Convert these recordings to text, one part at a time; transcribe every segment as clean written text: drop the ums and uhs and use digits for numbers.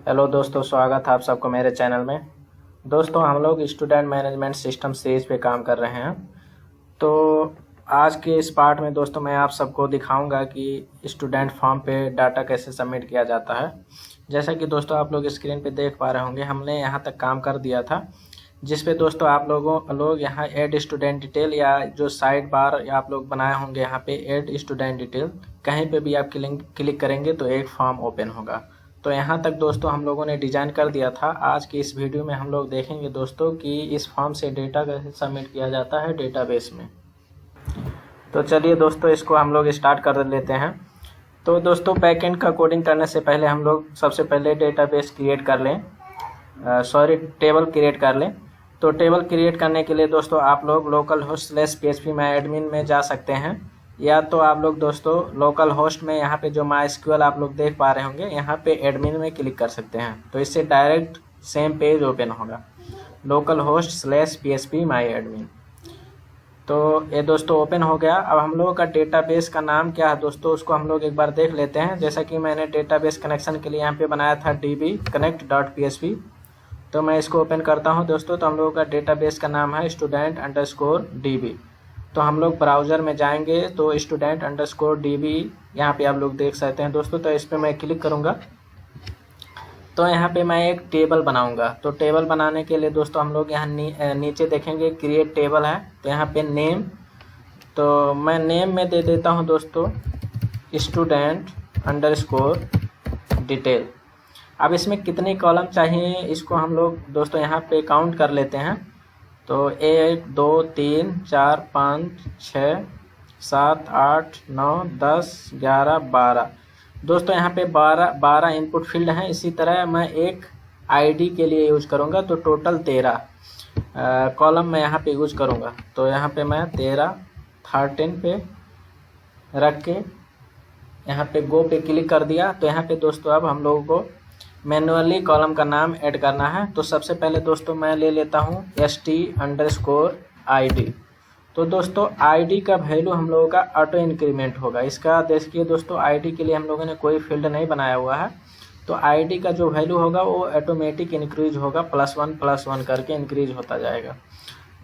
Hello दोस्तों, स्वागत है आप सबको मेरे चैनल में। दोस्तों, हम लोग स्टूडेंट मैनेजमेंट सिस्टम सीरीज पे काम कर रहे हैं। तो आज के इस पार्ट में दोस्तों मैं आप सबको दिखाऊंगा कि स्टूडेंट फॉर्म पे डाटा कैसे सबमिट किया जाता है। जैसा कि दोस्तों आप लोग स्क्रीन पे देख पा रहे होंगे, हमने यहाँ तक काम कर दिया था, जिस पे दोस्तों आप लोग यहाँ ऐड स्टूडेंट डिटेल या जो साइड बार या आप लोग बनाए होंगे यहाँ पे ऐड स्टूडेंट डिटेल, कहीं पे भी आप क्लिक करेंगे तो एक फॉर्म ओपन होगा। तो यहाँ तक दोस्तों हम लोगों ने डिजाइन कर दिया था। आज की इस वीडियो में हम लोग देखेंगे दोस्तों कि इस फॉर्म से डेटा कैसे सबमिट किया जाता है डेटाबेस में। तो चलिए दोस्तों, इसको हम लोग स्टार्ट कर लेते हैं। तो दोस्तों बैकएंड का कोडिंग करने से पहले हम लोग सबसे पहले डेटाबेस क्रिएट कर लें, टेबल क्रिएट कर लें। तो टेबल क्रिएट करने के लिए दोस्तों आप लोग लोकल होस्ट /php माई एडमिन में जा सकते हैं, या तो आप लोग दोस्तों लोकल होस्ट में यहाँ पे जो MySQL आप लोग देख पा रहे होंगे यहाँ पे एडमिन में क्लिक कर सकते हैं। तो इससे डायरेक्ट सेम पेज ओपन होगा, लोकल होस्ट /php माई एडमिन। तो ये दोस्तों ओपन हो गया। अब हम लोगों का डेटाबेस का नाम क्या है दोस्तों, उसको हम लोग एक बार देख लेते हैं। जैसा कि मैंने डेटाबेस कनेक्शन के लिए यहाँ पे बनाया था dbconnect.php। तो मैं इसको ओपन करता हूँ दोस्तों। तो हम लोगों का डेटाबेस का नाम है student_db। तो हम लोग ब्राउज़र में जाएंगे तो student_db यहाँ पे आप लोग देख सकते हैं दोस्तों। तो इस पर मैं क्लिक करूँगा तो यहाँ पे मैं एक टेबल बनाऊंगा। तो टेबल बनाने के लिए दोस्तों हम लोग यहाँ नीचे देखेंगे क्रिएट टेबल है। तो यहाँ पे नेम, तो मैं नेम में दे देता हूँ दोस्तों student_डिटेल। अब इसमें कितनी कॉलम चाहिए इसको हम लोग दोस्तों यहाँ पे काउंट कर लेते हैं। तो 1 2 3 4 5 6 7 8 9 10 11 12 दोस्तों यहाँ पे 12 इनपुट फील्ड हैं। इसी तरह मैं एक आईडी के लिए यूज करूँगा, तो टोटल 13 कॉलम मैं यहाँ पे यूज करूँगा। तो यहाँ पे मैं 13 पे रख के यहाँ पे गो पे क्लिक कर दिया। तो यहाँ पे दोस्तों अब हम लोगों को मैनुअली कॉलम का नाम ऐड करना है। तो सबसे पहले दोस्तों मैं ले लेता हूँ st_id। तो दोस्तों आईडी का वैल्यू हम लोगों का ऑटो इंक्रीमेंट होगा। इसका देखिए दोस्तों, आईडी के लिए हम लोगों ने कोई फील्ड नहीं बनाया हुआ है। तो आईडी का जो वैल्यू होगा वो ऑटोमेटिक इंक्रीज होगा, +1 करके इंक्रीज होता जाएगा।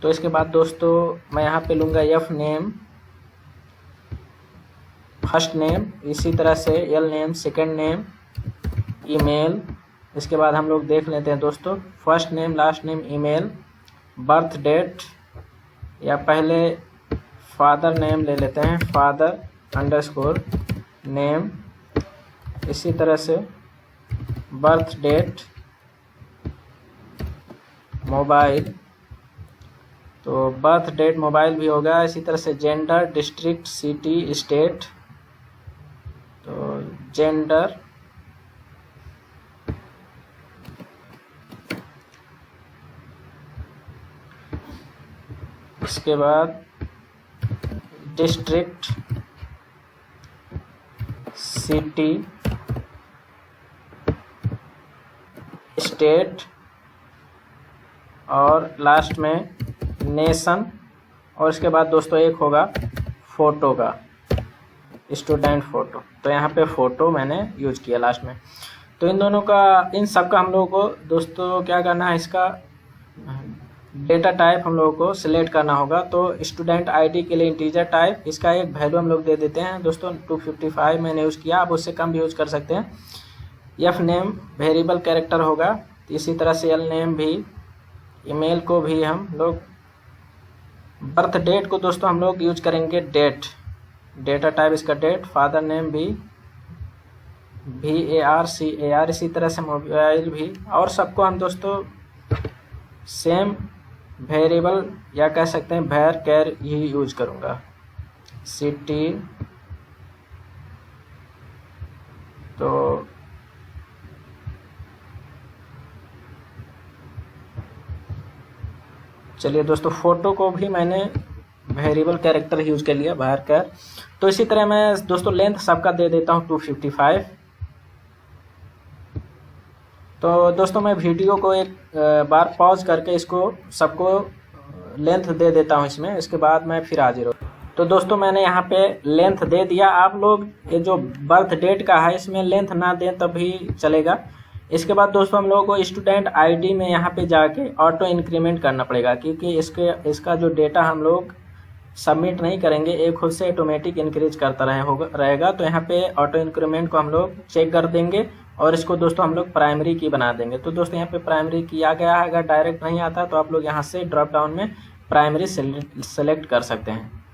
तो इसके बाद दोस्तों मैं यहाँ पे लूँगा f नेम फर्स्ट नेम, इसी तरह से l name second name, email. इसके बाद हम लोग देख लेते हैं दोस्तों first name last name email, birth date, या पहले फादर नेम ले लेते हैं father_name, इसी तरह से बर्थ डेट, मोबाइल, तो बर्थ डेट मोबाइल भी होगा। इसी तरह से जेंडर, डिस्ट्रिक्ट, सिटी, स्टेट, तो जेंडर, इसके बाद डिस्ट्रिक्ट, सिटी, स्टेट, और लास्ट में नेशन। और इसके बाद दोस्तों एक होगा फ़ोटो का, स्टूडेंट फ़ोटो। तो यहाँ पे फ़ोटो मैंने यूज किया लास्ट में। तो इन सब का हम लोगों को दोस्तों क्या करना है, इसका डेटा टाइप हम लोगों को सिलेक्ट करना होगा। तो स्टूडेंट आईडी के लिए इंटीजर टाइप, इसका एक वैल्यू हम लोग दे देते हैं दोस्तों 255 मैंने यूज़ किया, आप उससे कम भी यूज़ कर सकते हैं। एफ नेम वेरिएबल कैरेक्टर होगा। तो इसी तरह से एल नेम भी, ईमेल को भी हम लोग, बर्थ डेट को दोस्तों हम लोग यूज करेंगे डेट, डेटा टाइप इसका डेट, फादर नेम भी VARCAR, इसी तरह से मोबाइल भी। और सबको हम दोस्तों सेम वेरिएबल या कह सकते हैं var ही यूज करूँगा। सिटी, तो चलिए दोस्तों फ़ोटो को भी मैंने वेरिएबल कैरेक्टर यूज कर लिया var। तो इसी तरह मैं दोस्तों लेंथ सबका दे देता हूँ 255। तो दोस्तों मैं वीडियो को एक बार पॉज करके इसको सबको लेंथ दे देता हूँ इसमें, इसके बाद मैं फिर हाजिर हूँ। तो दोस्तों मैंने यहाँ पे लेंथ दे दिया। आप लोग ये जो बर्थ डेट का है इसमें लेंथ ना दें तब भी चलेगा, इसके बाद दोस्तों हम लोगों को स्टूडेंट आईडी में यहाँ पे जाके ऑटो इंक्रीमेंट करना पड़ेगा, क्योंकि इसका जो डेटा हम लोग सबमिट नहीं करेंगे, ये खुद से ऑटोमेटिक इंक्रीज करता रहेगा। तो यहाँ पे ऑटो इंक्रीमेंट को हम लोग चेक कर देंगे और इसको दोस्तों हम लोग प्राइमरी की बना देंगे। तो दोस्तों यहाँ पे प्राइमरी की आ गया है। अगर डायरेक्ट नहीं आता तो आप लोग यहाँ से ड्रॉप डाउन में प्राइमरी सेलेक्ट कर सकते हैं।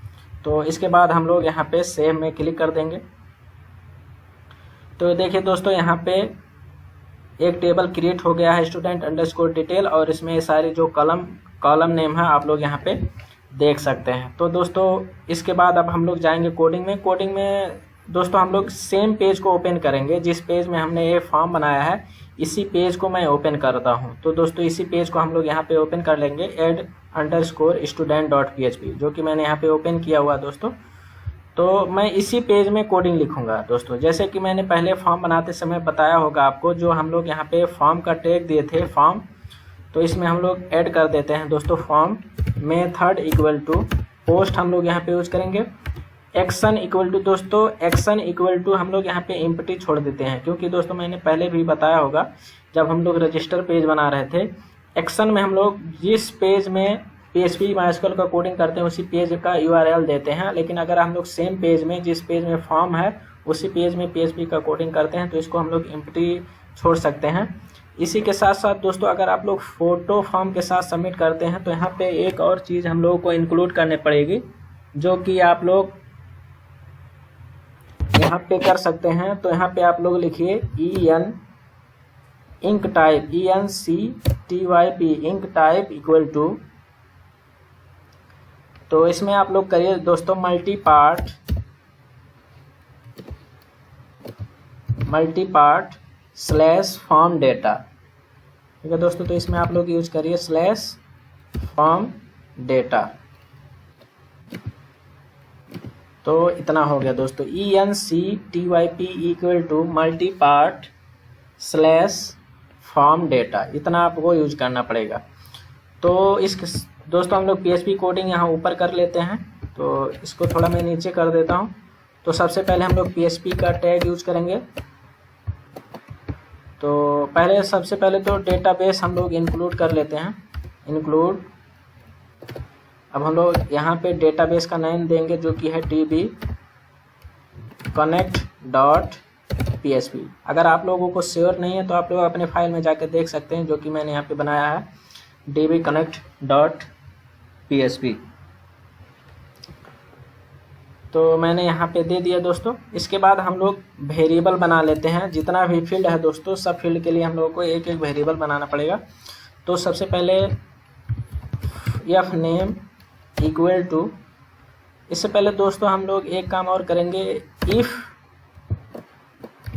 तो इसके बाद हम लोग यहाँ पे सेव में क्लिक कर देंगे। तो देखिए दोस्तों यहाँ पे एक टेबल क्रिएट हो गया है स्टूडेंट अंडरस्कोर डिटेल, और इसमें सारी जो कॉलम नेम है आप लोग यहाँ पे देख सकते हैं। तो दोस्तों इसके बाद अब हम लोग जाएंगे कोडिंग में। कोडिंग में दोस्तों हम लोग सेम पेज को ओपन करेंगे जिस पेज में हमने ये फॉर्म बनाया है, इसी पेज को मैं ओपन करता हूँ। तो दोस्तों इसी पेज को हम लोग यहाँ पे ओपन कर लेंगे, add_student.php, जो कि मैंने यहाँ पे ओपन किया हुआ दोस्तों। तो मैं इसी पेज में कोडिंग लिखूंगा दोस्तों, जैसे कि मैंने पहले फॉर्म बनाते समय बताया होगा आपको, जो हम लोग यहाँ पे फॉर्म का टैग दिए थे फॉर्म, तो इसमें हम लोग ऐड कर देते हैं दोस्तों form method equal to post हम लोग यहाँ पे यूज करेंगे। एक्शन इक्वल टू दोस्तों एक्शन इक्वल टू हम लोग यहाँ पे एम्प्टी छोड़ देते हैं, क्योंकि दोस्तों मैंने पहले भी बताया होगा जब हम लोग रजिस्टर पेज बना रहे थे, एक्शन में हम लोग जिस पेज में PHP MySQL का कोडिंग करते हैं उसी पेज का URL देते हैं। लेकिन अगर हम लोग सेम पेज में जिस पेज में फॉर्म है उसी पेज में PHP का कोडिंग करते हैं तो इसको हम लोग एम्प्टी छोड़ सकते हैं। इसी के साथ साथ दोस्तों अगर आप लोग फोटो फॉर्म के साथ सबमिट करते हैं तो यहाँ पे एक और चीज़ हम लोगों को इंक्लूड करनी पड़ेगी, जो कि आप लोग यहाँ पे कर सकते हैं। तो यहाँ पे आप लोग लिखिए enc type ENCTYP enc type equal to, तो इसमें आप लोग करिए दोस्तों multi part slash form data, ठीक है दोस्तों। तो इसमें आप लोग यूज करिए स्लैश फॉर्म डेटा। तो इतना हो गया दोस्तों, ENCTYP equal to multi part slash form data, इतना आपको यूज करना पड़ेगा। तो इस दोस्तों हम लोग PHP कोडिंग यहाँ ऊपर कर लेते हैं, तो इसको थोड़ा मैं नीचे कर देता हूँ। तो सबसे पहले हम लोग PHP का टैग यूज करेंगे। तो सबसे पहले तो डेटाबेस हम लोग इंक्लूड कर लेते हैं, इंक्लूड। अब हम लोग यहाँ पे डेटाबेस का नाम देंगे जो कि है dbconnect.php। अगर आप लोगों को श्योर नहीं है तो आप लोग अपने फाइल में जाकर देख सकते हैं, जो कि मैंने यहाँ पे बनाया है dbconnect.php। तो मैंने यहाँ पे दे दिया दोस्तों। इसके बाद हम लोग वेरिएबल बना लेते हैं। जितना भी फील्ड है दोस्तों सब फील्ड के लिए हम लोगों को एक एक वेरिएबल बनाना पड़ेगा। तो सबसे पहले fname इक्वल टू, इससे पहले दोस्तों हम लोग एक काम और करेंगे, इफ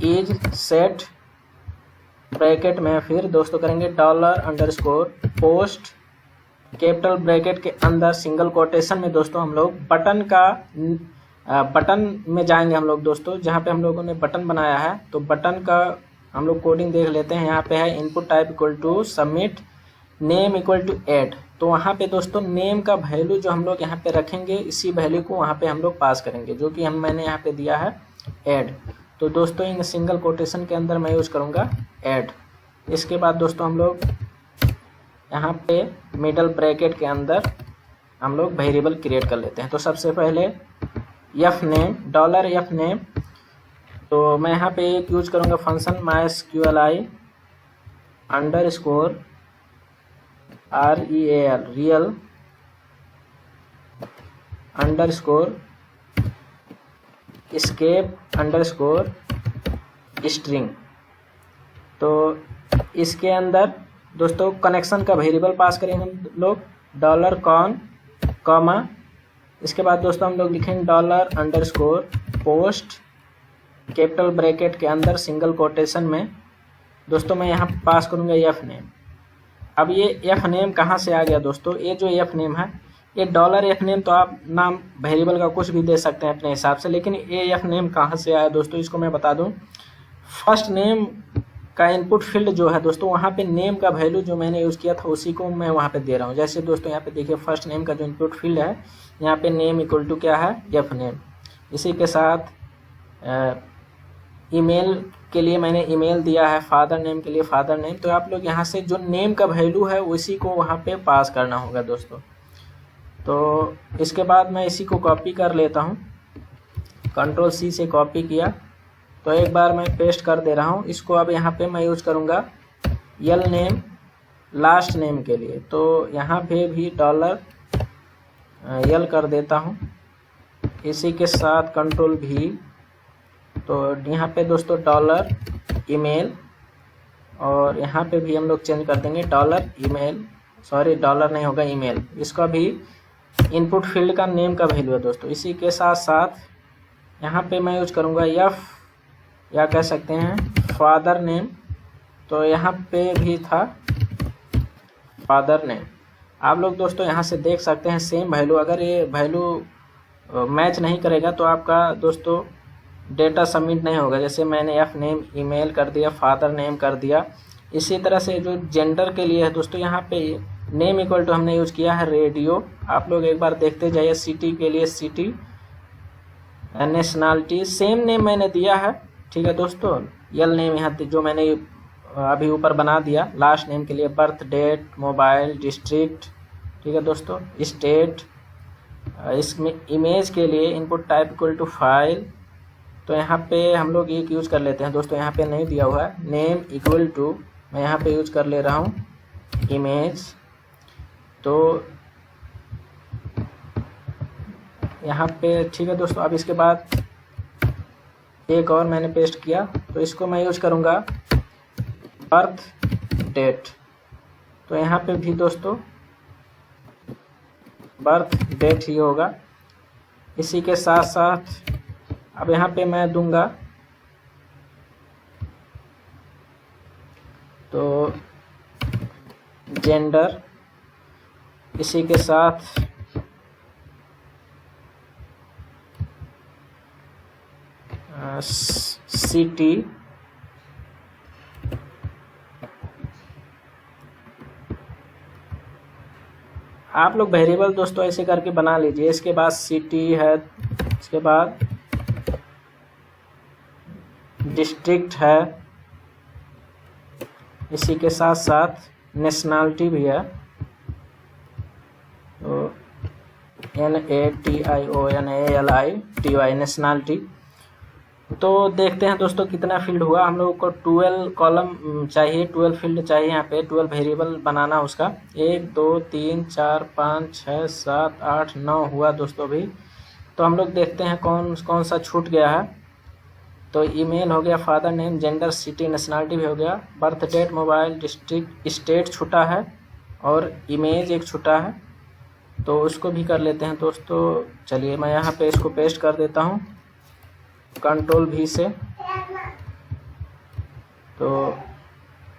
इज सेट ब्रैकेट में फिर दोस्तों करेंगे $_पोस्ट कैपिटल ब्रैकेट के अंदर सिंगल कोटेशन में दोस्तों हम लोग बटन में जाएंगे हम लोग दोस्तों, जहाँ पे हम लोगों ने बटन बनाया है। तो बटन का हम लोग कोडिंग देख लेते हैं। यहाँ पे है input type equal to submit name equal to add. तो वहाँ पे दोस्तों नेम का वैल्यू जो हम लोग यहाँ पे रखेंगे, इसी वैल्यू को वहाँ पे हम लोग पास करेंगे, जो कि मैंने यहाँ पे दिया है ऐड। तो दोस्तों इन सिंगल कोटेशन के अंदर मैं यूज़ करूँगा ऐड। इसके बाद दोस्तों हम लोग यहाँ पे मिडल ब्रैकेट के अंदर हम लोग वेरिएबल क्रिएट कर लेते हैं। तो सबसे पहले fname $fname, तो मैं यहाँ पे एक यूज करूँगा function MySQLi _ real _ escape _ string। तो इसके अंदर दोस्तों कनेक्शन का वेरिएबल पास करेंगे हम लोग $con, इसके बाद दोस्तों हम लोग लिखेंगे $_पोस्ट कैपिटल ब्रैकेट के अंदर सिंगल कोटेशन में दोस्तों मैं यहाँ पास करूँगा fname। अब ये fname कहाँ से आ गया दोस्तों, ये जो fname है ये $fname, तो आप नाम वेरिएबल का कुछ भी दे सकते हैं अपने हिसाब से, लेकिन ये fname कहाँ से आया दोस्तों इसको मैं बता दूँ। फर्स्ट नेम का इनपुट फील्ड जो है दोस्तों, वहाँ पे नेम का वैल्यू जो मैंने यूज़ किया था उसी को मैं वहाँ पे दे रहा हूँ। जैसे दोस्तों यहाँ पे देखिए फर्स्ट नेम का जो इनपुट फील्ड है, यहाँ पे नेम इक्वल टू क्या है fname। इसी के साथ ईमेल के लिए मैंने ईमेल दिया है, फादर नेम के लिए फादर नेम। तो आप लोग यहाँ से जो नेम का वैल्यू है उसी को वहाँ पे पास करना होगा दोस्तों। तो इसके बाद मैं इसी को कॉपी कर लेता हूँ, कंट्रोल सी से कॉपी किया। तो एक बार मैं पेस्ट कर दे रहा हूँ इसको। अब यहाँ पे मैं यूज करूँगा यल नेम लास्ट नेम के लिए। तो यहाँ पे भी डॉलर यल कर देता हूँ, इसी के साथ कंट्रोल भी। तो यहाँ पे दोस्तों डॉलर ईमेल, और यहाँ पे भी हम लोग चेंज कर देंगे डॉलर ईमेल, सॉरी डॉलर नहीं होगा ईमेल। इसका भी इनपुट फील्ड का नेम का वैल्यू है दोस्तों। इसी के साथ साथ यहाँ पे मैं यूज करूँगा एफ, या कह सकते हैं फादर नेम। तो यहाँ पे भी था फादर नेम। आप लोग दोस्तों यहाँ से देख सकते हैं सेम वैल्यू। अगर ये वैल्यू मैच नहीं करेगा तो आपका दोस्तों डेटा सबमिट नहीं होगा। जैसे मैंने एफ नेम ईमेल कर दिया, फादर नेम कर दिया। इसी तरह से जो जेंडर के लिए है दोस्तों, यहाँ पे नेम इक्वल टू हमने यूज किया है रेडियो। आप लोग एक बार देखते जाइए। सिटी के लिए सिटी, नेशनलिटी सेम नेम मैंने दिया है, ठीक है दोस्तों। यल नेम यहाँ जो मैंने अभी ऊपर बना दिया। लास्ट नेम के लिए बर्थ डेट, मोबाइल, डिस्ट्रिक्ट, ठीक है दोस्तों, स्टेट। इसमें इमेज के लिए input type equal to file. तो यहाँ पे हम लोग एक यूज कर लेते हैं दोस्तों, यहाँ पे नहीं दिया हुआ है। नेम इक्वल टू मैं यहाँ पे यूज कर ले रहा हूँ इमेज। तो यहाँ पे ठीक है दोस्तों। अब इसके बाद एक और मैंने पेस्ट किया, तो इसको मैं यूज करूँगा बर्थ डेट। तो यहाँ पे भी दोस्तों बर्थ डेट ही होगा। इसी के साथ साथ अब यहाँ पे मैं दूंगा तो जेंडर, इसी के साथ सिटी, आप लोग वेरिएबल दोस्तों ऐसे करके बना लीजिए। इसके बाद सिटी है, इसके बाद डिस्ट्रिक्ट है, इसी के साथ साथ नेशनलिटी भी है। तो NATIONALITY नेशनलिटी। तो देखते हैं दोस्तों कितना फील्ड हुआ। हम लोगों को 12 कॉलम चाहिए, 12 फील्ड चाहिए। यहाँ पे 12 वेरिएबल बनाना उसका। 1 2 3 4 5 6 7 8 9 हुआ दोस्तों अभी। तो हम लोग देखते हैं कौन कौन सा छूट गया है। तो ईमेल हो गया, father name, gender, city, nationality भी हो गया, birth date, mobile, district, state छूटा है, और इमेज एक छूटा है। तो उसको भी कर लेते हैं दोस्तों। चलिए मैं यहाँ पे इसको पेस्ट कर देता हूँ कंट्रोल भी से। तो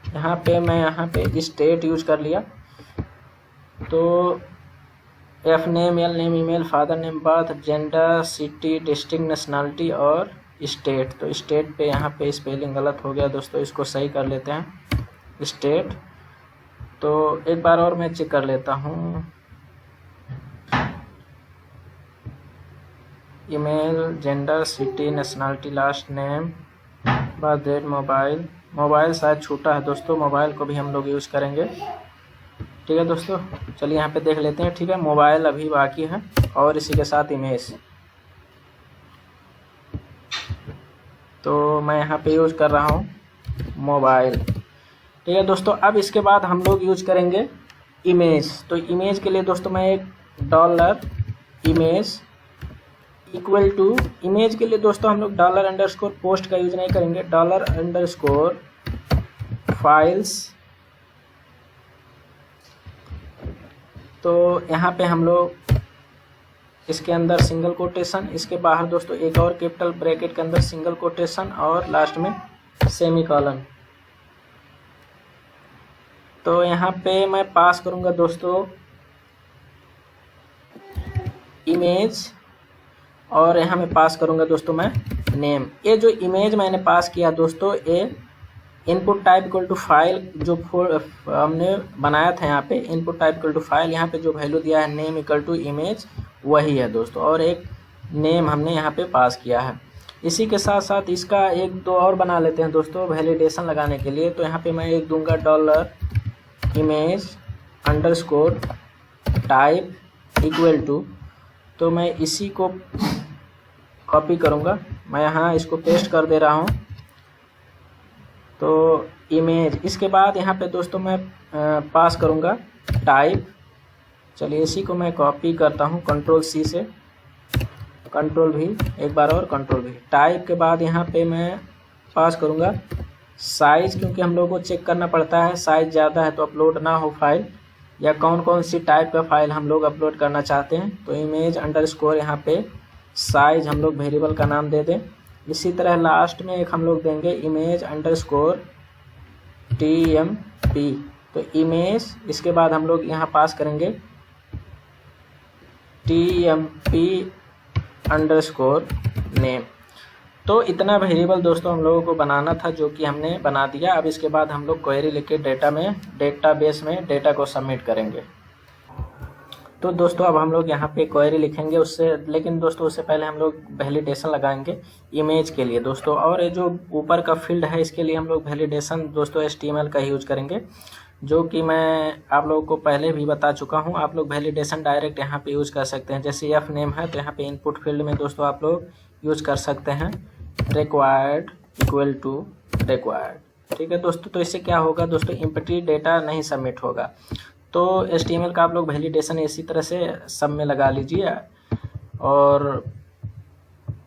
यहाँ पे स्टेट यूज कर लिया। तो F name, L name, email, father name, birth, gender, city, district, nationality और स्टेट। तो स्टेट पे यहाँ पे स्पेलिंग गलत हो गया दोस्तों, इसको सही कर लेते हैं स्टेट। तो एक बार और मैं चेक कर लेता हूँ। Email, gender, city, nationality, last name, birth date, mobile शायद छूटा है दोस्तों। मोबाइल को भी हम लोग यूज़ करेंगे, ठीक है दोस्तों। चलिए यहाँ पे देख लेते हैं, ठीक है। मोबाइल अभी बाकी है, और इसी के साथ इमेज। तो मैं यहाँ पे यूज कर रहा हूँ मोबाइल, ठीक है दोस्तों। अब इसके बाद हम लोग यूज करेंगे इमेज। तो इमेज के लिए दोस्तों मैं एक dollar image equal to, image के लिए दोस्तों हम लोग डॉलर अंडरस्कोर पोस्ट का यूज नहीं करेंगे, डॉलर अंडरस्कोर फाइल्स। तो यहाँ पे हम लोग इसके अंदर सिंगल कोटेशन, इसके बाहर दोस्तों एक और कैपिटल ब्रैकेट के अंदर सिंगल कोटेशन, और लास्ट में सेमीकोलन। तो यहाँ पे मैं पास करूँगा दोस्तों इमेज, और यहाँ मैं पास करूँगा दोस्तों मैं नेम। ये जो इमेज मैंने पास किया दोस्तों, ये input type equal to file जो हमने बनाया था, यहाँ पे input type equal to file, यहाँ पे जो वैल्यू दिया है नेम इक्वल टू इमेज वही है दोस्तों, और एक नेम हमने यहाँ पे पास किया है। इसी के साथ साथ इसका एक दो और बना लेते हैं दोस्तों वैलिडेशन लगाने के लिए। तो यहाँ पे मैं एक दूंगा dollar image underscore type equal to, तो मैं इसी को कॉपी करूँगा, मैं यहाँ इसको पेस्ट कर दे रहा हूँ। तो इमेज, इसके बाद यहाँ पे दोस्तों मैं पास करूँगा टाइप। चलिए इसी को मैं कॉपी करता हूँ कंट्रोल सी से, कंट्रोल भी, एक बार और कंट्रोल भी। टाइप के बाद यहाँ पे मैं पास करूँगा साइज़, क्योंकि हम लोगों को चेक करना पड़ता है साइज़ ज़्यादा है तो अपलोड ना हो फाइल, या कौन कौन सी टाइप का फाइल हम लोग अपलोड करना चाहते हैं। तो इमेज अंडरस्कोर यहाँ पे साइज़ हम लोग वेरिएबल का नाम दे दें। इसी तरह लास्ट में एक हम लोग देंगे इमेज अंडरस्कोर TMP। तो इमेज, इसके बाद हम लोग यहाँ पास करेंगे TMP अंडरस्कोर नेम। तो इतना वेरिएबल दोस्तों हम लोगों को बनाना था, जो कि हमने बना दिया। अब इसके बाद हम लोग क्वेरी लिख के डेटाबेस में डेटा को सबमिट करेंगे। तो दोस्तों अब हम लोग यहाँ पे क्वेरी लिखेंगे उससे, लेकिन दोस्तों उससे पहले हम लोग वैलिडेशन लगाएंगे इमेज के लिए दोस्तों। और ये जो ऊपर का फील्ड है इसके लिए हम लोग वैलिडेशन दोस्तों HTML का यूज करेंगे, जो कि मैं आप लोगों को पहले भी बता चुका हूँ। आप लोग वैलिडेशन डायरेक्ट यहाँ पे यूज कर सकते हैं। जैसे एफ नेम है तो यहाँ पे इनपुट फील्ड में दोस्तों आप लोग यूज कर सकते हैं रिक्वायर्ड इक्वल टू रिक्वायर्ड। ठीक है दोस्तों, तो इससे क्या होगा दोस्तों, एम्प्टी डेटा नहीं सबमिट होगा। तो HTML का आप लोग वैलिडेशन इसी तरह से सब में लगा लीजिए। और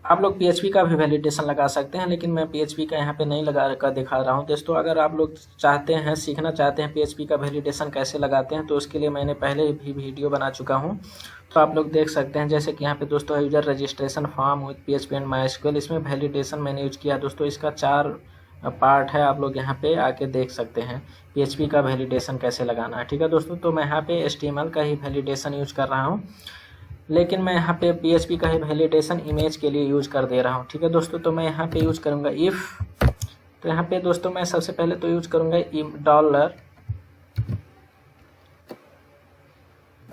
आप लोग PHP का भी वैलिडेशन लगा सकते हैं, लेकिन मैं PHP का यहाँ पे नहीं लगा कर दिखा रहा हूँ दोस्तों। अगर आप लोग चाहते हैं, सीखना चाहते हैं PHP का वैलिडेशन कैसे लगाते हैं, तो उसके लिए मैंने पहले भी वीडियो बना चुका हूँ, तो आप लोग देख सकते हैं। जैसे कि यहाँ पे दोस्तों user registration form with PHP and MySQL, इसमें वैलिडेशन मैंने यूज किया दोस्तों। इसका 4 पार्ट है, आप लोग यहाँ पे आके देख सकते हैं PHP का वैलिडेशन कैसे लगाना है। ठीक है दोस्तों, तो मैं यहाँ पे HTML का ही वैलिडेशन यूज कर रहा हूँ, लेकिन मैं यहाँ पे PHP का ही वैलिडेशन इमेज के लिए यूज कर दे रहा हूँ। ठीक है दोस्तों, तो मैं यहाँ पे यूज करूँगा इफ़। तो यहाँ पे दोस्तों मैं सबसे पहले तो यूज करूँगा डॉलर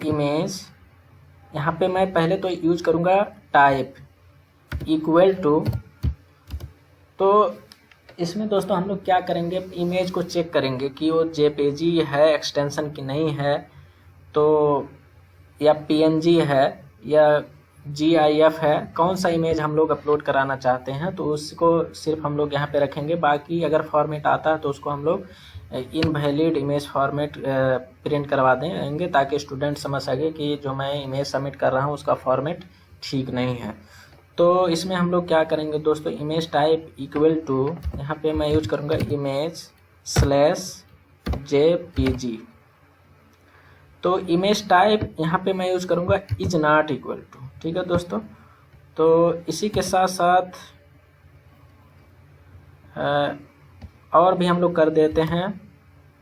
इमेज। यहाँ पे मैं पहले तो यूज करूँगा टाइप इक्वल टू। तो इसमें दोस्तों हम लोग क्या करेंगे, इमेज को चेक करेंगे कि वो JPG है एक्सटेंशन की नहीं है, तो या PNG है या GIF है, कौन सा इमेज हम लोग अपलोड कराना चाहते हैं, तो उसको सिर्फ हम लोग यहाँ पे रखेंगे। बाकी अगर फॉर्मेट आता है तो उसको हम लोग इनवैलिड इमेज फॉर्मेट प्रिंट करवा देंगे, ताकि स्टूडेंट समझ सके कि जो मैं इमेज सबमिट कर रहा हूँ उसका फॉर्मेट ठीक नहीं है। तो इसमें हम लोग क्या करेंगे दोस्तों, इमेज टाइप इक्वल टू, यहाँ पे मैं यूज करूँगा इमेज /JPG। तो इमेज टाइप यहाँ पे मैं यूज करूँगा इज नॉट इक्वल टू। ठीक है दोस्तों, तो इसी के साथ साथ और भी हम लोग कर देते हैं।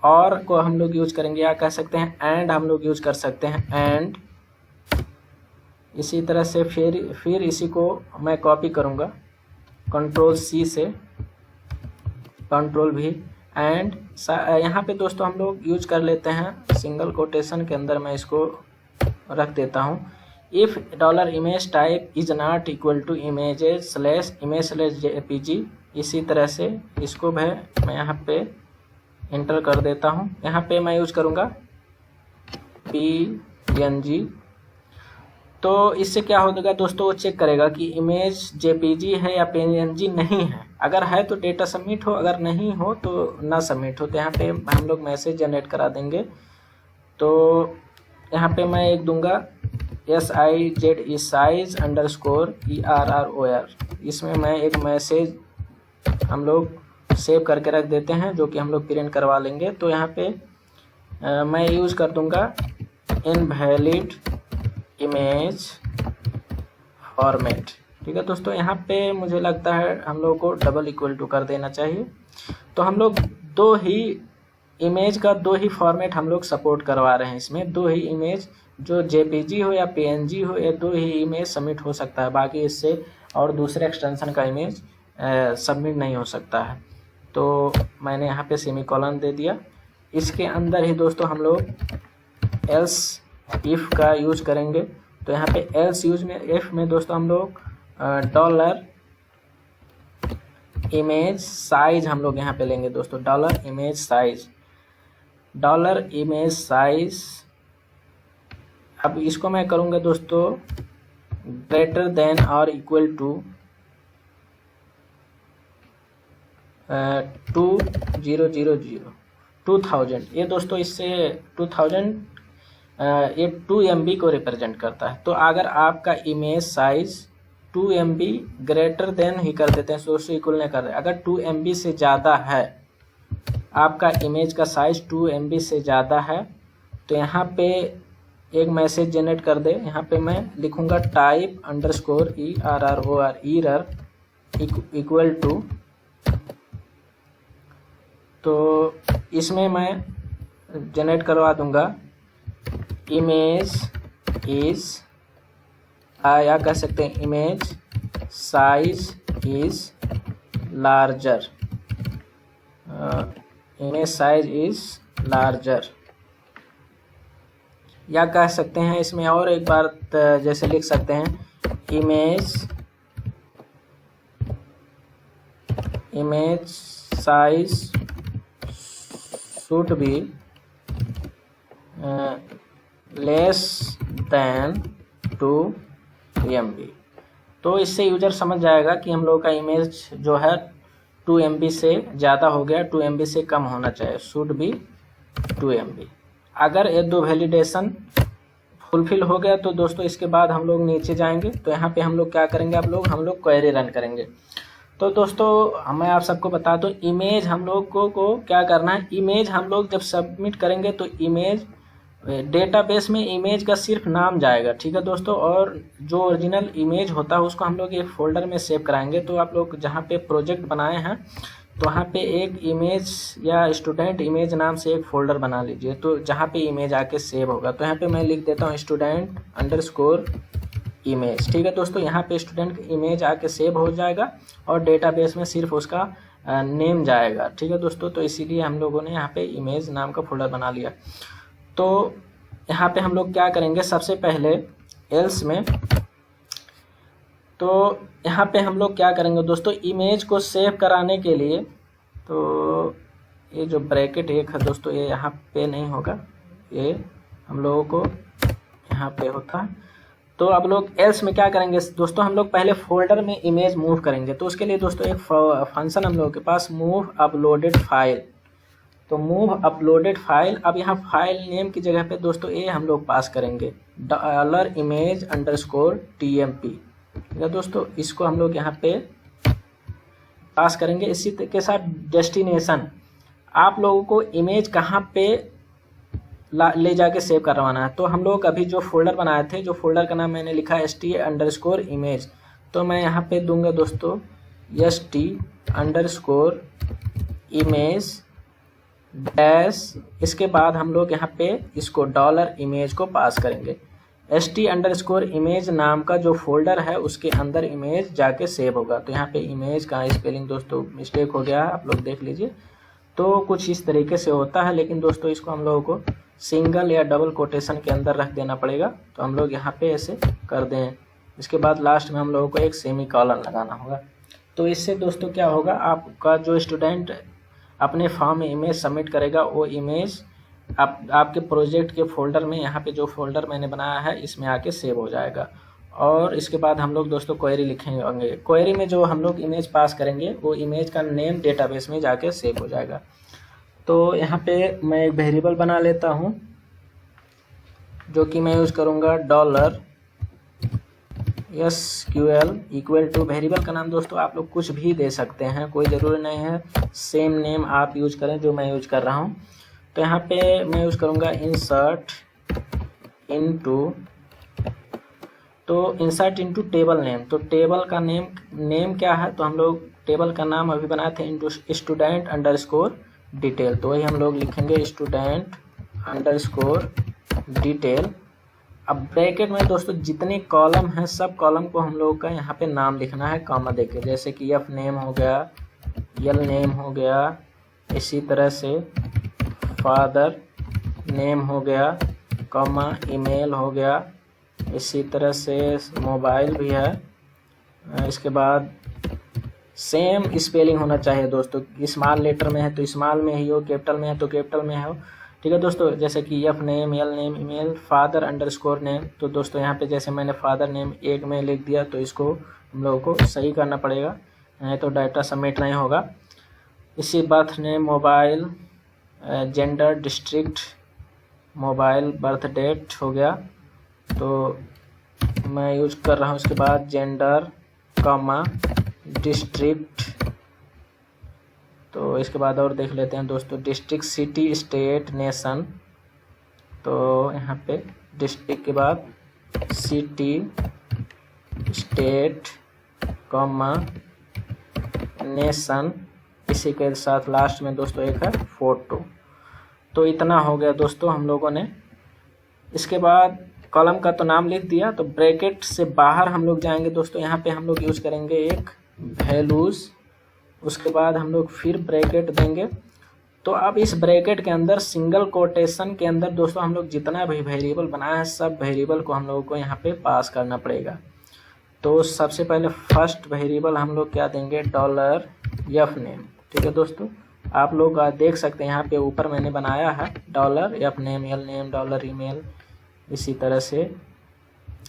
और को हम लोग यूज करेंगे, या कह सकते हैं एंड हम लोग यूज कर सकते हैं एंड। इसी तरह से फिर इसी को मैं कॉपी करूँगा कंट्रोल C से, कंट्रोल V, एंड यहाँ पे दोस्तों हम लोग यूज कर लेते हैं सिंगल कोटेशन के अंदर, मैं इसको रख देता हूँ if dollar image type is not equal to images /JPG। इसी तरह से इसको मैं यहाँ पे इंटर कर देता हूँ। यहाँ पे मैं यूज करूँगा PNG। तो इससे क्या होगा दोस्तों, वो चेक करेगा कि इमेज JPG है या PNG नहीं है। अगर है तो डेटा सबमिट हो, अगर नहीं हो तो ना सबमिट हो। तो यहाँ पे हम लोग मैसेज जनरेट करा देंगे। तो यहाँ पे मैं एक दूंगा SIZE साइज अंडरस्कोर ERROR। इसमें मैं एक मैसेज हम लोग सेव करके रख देते हैं, जो कि हम लोग प्रिंट करवा लेंगे। तो यहाँ पे मैं यूज कर दूंगा इनवैलिड इमेज फॉर्मेट। ठीक है दोस्तों, यहाँ पे मुझे लगता है हम लोग को डबल इक्वल टू कर देना चाहिए। तो हम लोग दो ही इमेज का दो ही फॉर्मेट हम लोग सपोर्ट करवा रहे हैं। इसमें दो ही इमेज, जो JPG हो या PNG हो, या दो ही इमेज सबमिट हो सकता है। बाकी इससे और दूसरे एक्सटेंशन का इमेज सबमिट नहीं हो सकता है। तो मैंने यहाँ पे सेमीकोलन दे दिया। इसके अंदर ही दोस्तों हम लोग एल्स इफ़ का यूज करेंगे। तो यहाँ पे एल्स यूज में इफ़ में दोस्तों हम लोग डॉलर इमेज साइज हम लोग यहाँ पे लेंगे दोस्तों, dollar image size, dollar image size. अब इसको मैं करूँगा दोस्तों ग्रेटर देन और इक्वल टू 2000। ये दोस्तों इससे 2000 ये 2 MB को रिप्रेजेंट करता है। तो अगर आपका image size 2 MB greater than ही कर देते हैं, सोर्स इक्वल नहीं कर रहे, अगर 2 MB से ज़्यादा है, आपका इमेज का साइज 2 MB से ज़्यादा है, तो यहाँ पे एक मैसेज जनरेट कर दे। यहाँ पे मैं लिखूँगा type underscore ERROR equal to, तो इसमें मैं जनरेट करवा दूंगा इमेज इज, या कह सकते हैं image size is larger, image size is larger, या कह सकते हैं इसमें और एक बार जैसे लिख सकते हैं image size should be less than 2 MB। तो इससे यूजर समझ जाएगा कि हम लोग का इमेज जो है 2 MB से ज़्यादा हो गया, 2 MB से कम होना चाहिए, should be 2 MB। अगर ये दो वैलिडेशन फुलफिल हो गया तो दोस्तों इसके बाद हम लोग नीचे जाएंगे। तो यहाँ पे हम लोग क्या करेंगे, हम लोग क्वेरी रन करेंगे। तो दोस्तों मैं आप सबको बता दूं, इमेज हम लोग को क्या करना है, इमेज हम लोग जब सबमिट करेंगे तो इमेज डेटाबेस में इमेज का सिर्फ नाम जाएगा, ठीक है दोस्तों, और जो ओरिजिनल इमेज होता है उसको हम लोग एक फोल्डर में सेव कराएंगे। तो आप लोग जहाँ पे प्रोजेक्ट बनाए हैं तो वहाँ पे एक इमेज या स्टूडेंट इमेज नाम से एक फोल्डर बना लीजिए, तो जहाँ पे इमेज आके सेव होगा। तो यहाँ पे मैं लिख देता हूँ स्टूडेंट अंडरस्कोर इमेज, ठीक है दोस्तों। यहाँ पे स्टूडेंट इमेज आके सेव हो जाएगा और डेटाबेस में सिर्फ उसका नेम जाएगा, ठीक है दोस्तों। तो इसीलिए हम लोगों ने यहाँ पे इमेज नाम का फोल्डर बना लिया। तो यहाँ पे हम लोग क्या करेंगे, सबसे पहले एल्स में, तो यहाँ पे हम लोग क्या करेंगे दोस्तों, इमेज को सेव कराने के लिए, तो ये जो ब्रैकेट एक है दोस्तों, ये यहाँ पे नहीं होगा, ये हम लोगों को यहाँ पे होता है। तो अब लोग एल्स में क्या करेंगे दोस्तों, हम लोग पहले फोल्डर में इमेज मूव करेंगे। तो उसके लिए दोस्तों एक फंक्शन हम लोगों के पास मूव अपलोडेड फाइल, तो मूव अपलोडेड फाइल। अब यहाँ फाइल नेम की जगह पे दोस्तों ये हम लोग पास करेंगे डॉलर इमेज अंडरस्कोर TMP, ठीक है दोस्तों। इसको हम लोग यहाँ पे पास करेंगे। इसी के साथ डेस्टिनेशन, आप लोगों को इमेज कहाँ पे ले जाके सेव करवाना है। तो हम लोग अभी जो फोल्डर बनाए थे, जो फोल्डर का नाम मैंने लिखा है ST_image, तो मैं यहाँ पे दूंगा दोस्तों ST_image डैश, इसके बाद हम लोग यहाँ पे इसको डॉलर इमेज को पास करेंगे। ST_image नाम का जो फोल्डर है उसके अंदर इमेज जाके सेव होगा। तो यहाँ पे इमेज का स्पेलिंग दोस्तों मिस्टेक हो गया है, आप लोग देख लीजिए। तो कुछ इस तरीके से होता है, लेकिन दोस्तों इसको हम लोगों को सिंगल या डबल कोटेशन के अंदर रख देना पड़ेगा। तो हम लोग यहाँ पे ऐसे कर दें, इसके बाद लास्ट में हम लोगों को एक सेमीकोलन लगाना होगा। तो इससे दोस्तों क्या होगा, आपका जो स्टूडेंट अपने फॉर्म में इमेज सबमिट करेगा वो इमेज आपके प्रोजेक्ट के फोल्डर में, यहाँ पे जो फोल्डर मैंने बनाया है इसमें आके सेव हो जाएगा। और इसके बाद हम लोग दोस्तों क्वेरी लिखेंगे। क्वेरी में जो हम लोग इमेज पास करेंगे वो इमेज का नेम डेटाबेस में जाके सेव हो जाएगा। तो यहाँ पे मैं एक वेरिएबल बना लेता हूँ जो कि मैं यूज़ करूँगा dollar SQL equal to, variable का नाम दोस्तों आप लोग कुछ भी दे सकते हैं, कोई ज़रूरी नहीं है सेम नेम आप यूज करें जो मैं यूज कर रहा हूँ। तो यहाँ पे मैं यूज़ करूँगा इंसर्ट इनटू टेबल नेम। तो टेबल का नेम क्या है, तो हम लोग टेबल का नाम अभी बनाए थे इंटू स्टूडेंट अंडरस्कोर डिटेल, तो वही हम लोग लिखेंगे स्टूडेंट अंडरस्कोर डिटेल। अब ब्रैकेट में दोस्तों जितने कॉलम हैं सब कॉलम को हम लोग का यहाँ पे नाम लिखना है कॉमा देके, जैसे कि F नेम हो गया, L नेम हो गया, इसी तरह से फादर नेम हो गया, कॉमा ईमेल हो गया, इसी तरह से मोबाइल भी है, इसके बाद सेम स्पेलिंग होना चाहिए दोस्तों। स्मॉल लेटर में है तो स्मॉल में ही हो, कैपिटल में है तो कैपिटल में हो। ठीक है दोस्तों, जैसे कि F name, L name, email, father underscore name. तो दोस्तों यहाँ पे जैसे मैंने फादर नेम एक में लिख दिया तो इसको हम लोगों को सही करना पड़ेगा, नहीं तो डाटा सबमिट नहीं होगा। इसी birth name, mobile, gender, district, mobile, birth date हो गया तो मैं यूज़ कर रहा हूँ। उसके बाद जेंडर, कॉमा, डिस्ट्रिक्ट। तो इसके बाद और देख लेते हैं दोस्तों, डिस्ट्रिक्ट, सिटी, स्टेट, नेशन। तो यहाँ पे डिस्ट्रिक्ट के बाद सिटी, स्टेट, कॉमा, नेशन। इसी के साथ लास्ट में दोस्तों एक है फोटो। तो इतना हो गया दोस्तों हम लोगों ने। इसके बाद कॉलम का तो नाम लिख दिया, तो ब्रैकेट से बाहर हम लोग जाएंगे दोस्तों। यहाँ पे हम लोग यूज़ करेंगे एक वैल्यूज़, उसके बाद हम लोग फिर ब्रैकेट देंगे। तो अब इस ब्रैकेट के अंदर सिंगल कोटेशन के अंदर दोस्तों हम लोग जितना भी वेरिएबल बनाया है सब वेरिएबल को हम लोगों को यहाँ पे पास करना पड़ेगा। तो सबसे पहले फर्स्ट वेरिएबल हम लोग क्या देंगे, डॉलर एफ नेम। ठीक है दोस्तों, आप लोग देख सकते हैं यहाँ पे ऊपर मैंने बनाया है dollar F name, L name, dollar email. इसी तरह से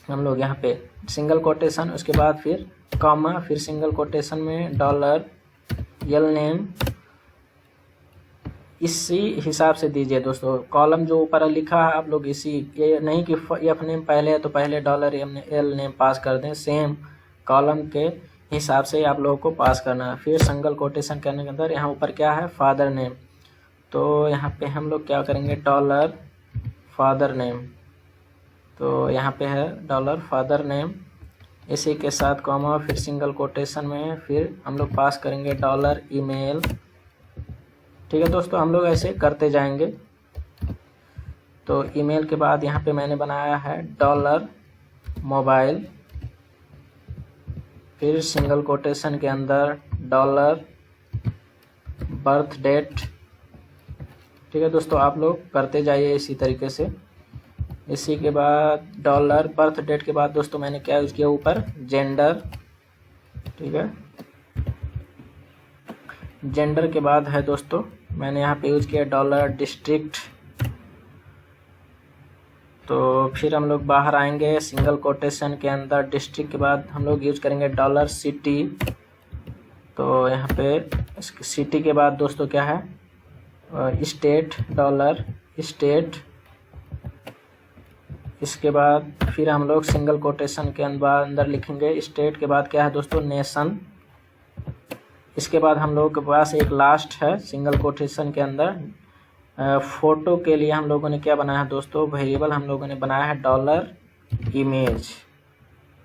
हम लोग यहाँ पे सिंगल कोटेशन, उसके बाद फिर कॉमा, फिर सिंगल कोटेशन में डॉलर एल नेम। इसी हिसाब से दीजिए दोस्तों। कॉलम जो ऊपर लिखा है आप लोग इसी, ये नहीं कि एफ नेम पहले है तो पहले डॉलर एल नेम पास कर दें, सेम कॉलम के हिसाब से आप लोगों को पास करना है। फिर सिंगल कोटेशन करने के अंदर यहाँ ऊपर क्या है, फादर नेम। तो यहाँ पे हम लोग क्या करेंगे, डॉलर फादर नेम। तो यहाँ पे है डॉलर फादर नेम, इसी के साथ कॉमा, फिर सिंगल कोटेशन में फिर हम लोग पास करेंगे डॉलर ईमेल। ठीक है दोस्तों, हम लोग ऐसे करते जाएंगे। तो ईमेल के बाद यहाँ पे मैंने बनाया है डॉलर मोबाइल, फिर सिंगल कोटेशन के अंदर डॉलर बर्थ डेट। ठीक है दोस्तों, आप लोग करते जाइए इसी तरीके से। इसी के बाद डॉलर बर्थ डेट के बाद दोस्तों मैंने क्या यूज़ किया, ऊपर जेंडर। ठीक है, जेंडर के बाद है दोस्तों मैंने यहाँ पे यूज़ किया डॉलर डिस्ट्रिक्ट। तो फिर हम लोग बाहर आएंगे सिंगल कोटेशन के अंदर, डिस्ट्रिक्ट के बाद हम लोग यूज़ करेंगे डॉलर सिटी। तो यहाँ पे सिटी के बाद दोस्तों क्या है, स्टेट, डॉलर स्टेट। इसके बाद फिर हम लोग सिंगल कोटेशन के अंदर लिखेंगे स्टेट के बाद क्या है दोस्तों, नेशन। इसके बाद हम लोगों के पास एक लास्ट है सिंगल कोटेशन के अंदर फ़ोटो के लिए हम लोगों ने क्या बनाया है दोस्तों, वेरिएबल हम लोगों ने बनाया है डॉलर इमेज।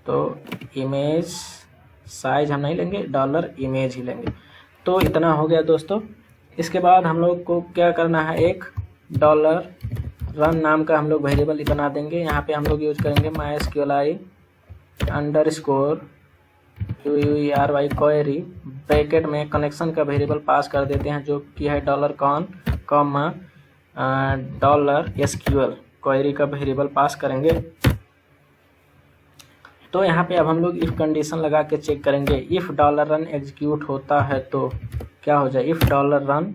तो इमेज साइज हम नहीं लेंगे, डॉलर इमेज ही लेंगे। तो इतना हो गया दोस्तों। इसके बाद हम लोग को क्या करना है, एक डॉलर रन नाम का हम लोग वेरिएबल बना देंगे। यहाँ पे हम लोग यूज करेंगे MySQLi underscore UURY query, bracket में कनेक्शन का वेरिएबल पास कर देते हैं जो कि है dollar con, comma, dollar SQL query का वेरिएबल पास करेंगे। तो यहाँ पे अब हम लोग इफ़ कंडीशन लगा के चेक करेंगे। इफ़ डॉलर रन एग्जीक्यूट होता है तो क्या हो जाए, इफ़ डॉलर रन।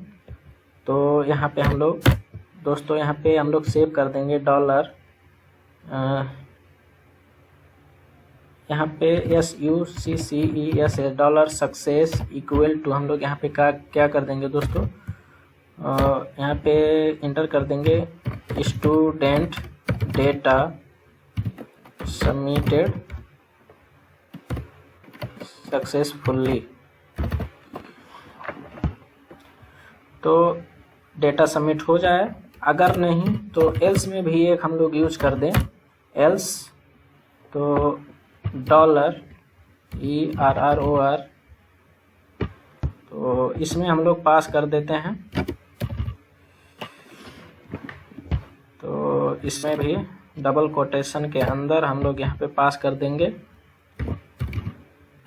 तो यहाँ पे हम लोग दोस्तों यहाँ पे हम लोग सेव कर देंगे डॉलर, यहाँ पे SUCCES dollar success equal to हम लोग यहाँ पे क्या कर देंगे दोस्तों, यहाँ पे इंटर कर देंगे स्टूडेंट डेटा सबमिटेड सक्सेसफुली। तो डेटा सबमिट हो जाए, अगर नहीं तो एल्स में भी एक हम लोग यूज कर दें एल्स। तो डॉलर ERROR, तो इसमें हम लोग पास कर देते हैं। तो इसमें भी डबल कोटेशन के अंदर हम लोग यहाँ पे पास कर देंगे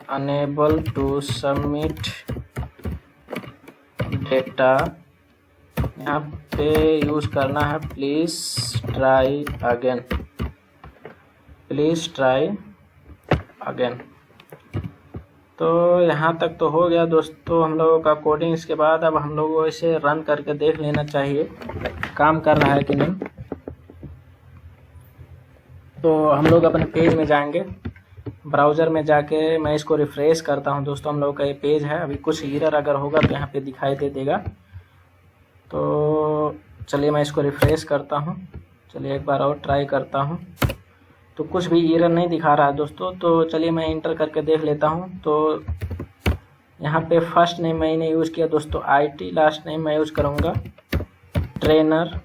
अनेबल टू सबमिट डेटा। यहाँ पे यूज करना है please try again, please try again. तो यहाँ तक तो हो गया दोस्तों हम लोगों का कोडिंग। इसके बाद अब हम लोगों को इसे रन करके देख लेना चाहिए काम कर रहा है कि नहीं। तो हम लोग अपने पेज में जाएंगे, ब्राउज़र में जाके मैं इसको रिफ़्रेश करता हूं दोस्तों। हम लोग का ये पेज है, अभी कुछ एरर अगर होगा तो यहाँ पे दिखाई दे देगा। तो चलिए मैं इसको रिफ़्रेश करता हूं, चलिए एक बार और ट्राई करता हूं। तो कुछ भी एरर नहीं दिखा रहा है दोस्तों। तो चलिए मैं इंटर करके देख लेता हूं। तो यहाँ पे फर्स्ट नेम मैंने यूज़ किया दोस्तों IT, लास्ट नेम मैं यूज़ करूँगा ट्रेनर,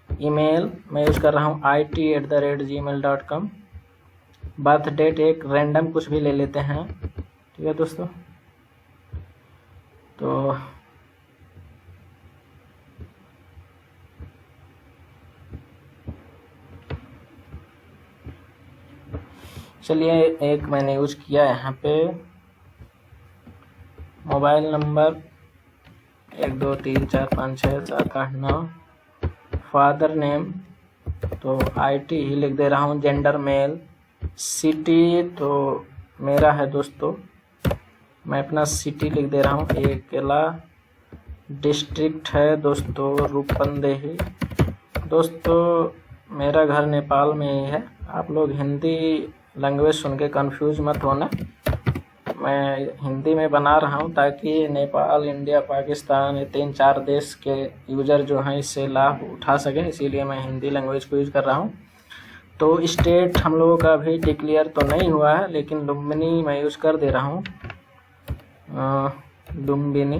ईमेल मैं यूज़ कर रहा हूँ IT@gmail.com। बर्थ डेट एक रैंडम कुछ भी ले लेते हैं, ठीक है दोस्तों। तो चलिए एक मैंने यूज़ किया यहाँ पे मोबाइल नंबर 1 2 3 4 5 6 7 8 9। फादर नेम तो IT ही लिख दे रहा हूँ, जेंडर मेल, सिटी तो मेरा है दोस्तों, मैं अपना सिटी लिख दे रहा हूँ अकेला। डिस्ट्रिक्ट है दोस्तों रूपंदेही। दोस्तों मेरा घर नेपाल में ही है। आप लोग हिंदी लैंग्वेज सुन के कंफ्यूज मत होना, मैं हिंदी में बना रहा हूँ ताकि नेपाल, इंडिया, पाकिस्तान ये 3-4 देश के यूज़र जो हैं इससे लाभ उठा सकें, इसीलिए मैं हिंदी लैंग्वेज को यूज़ कर रहा हूँ। तो स्टेट हम लोगों का भी डिक्लेयर तो नहीं हुआ है, लेकिन लुम्बिनी मैं यूज़ कर दे रहा हूँ, लुम्बिनी,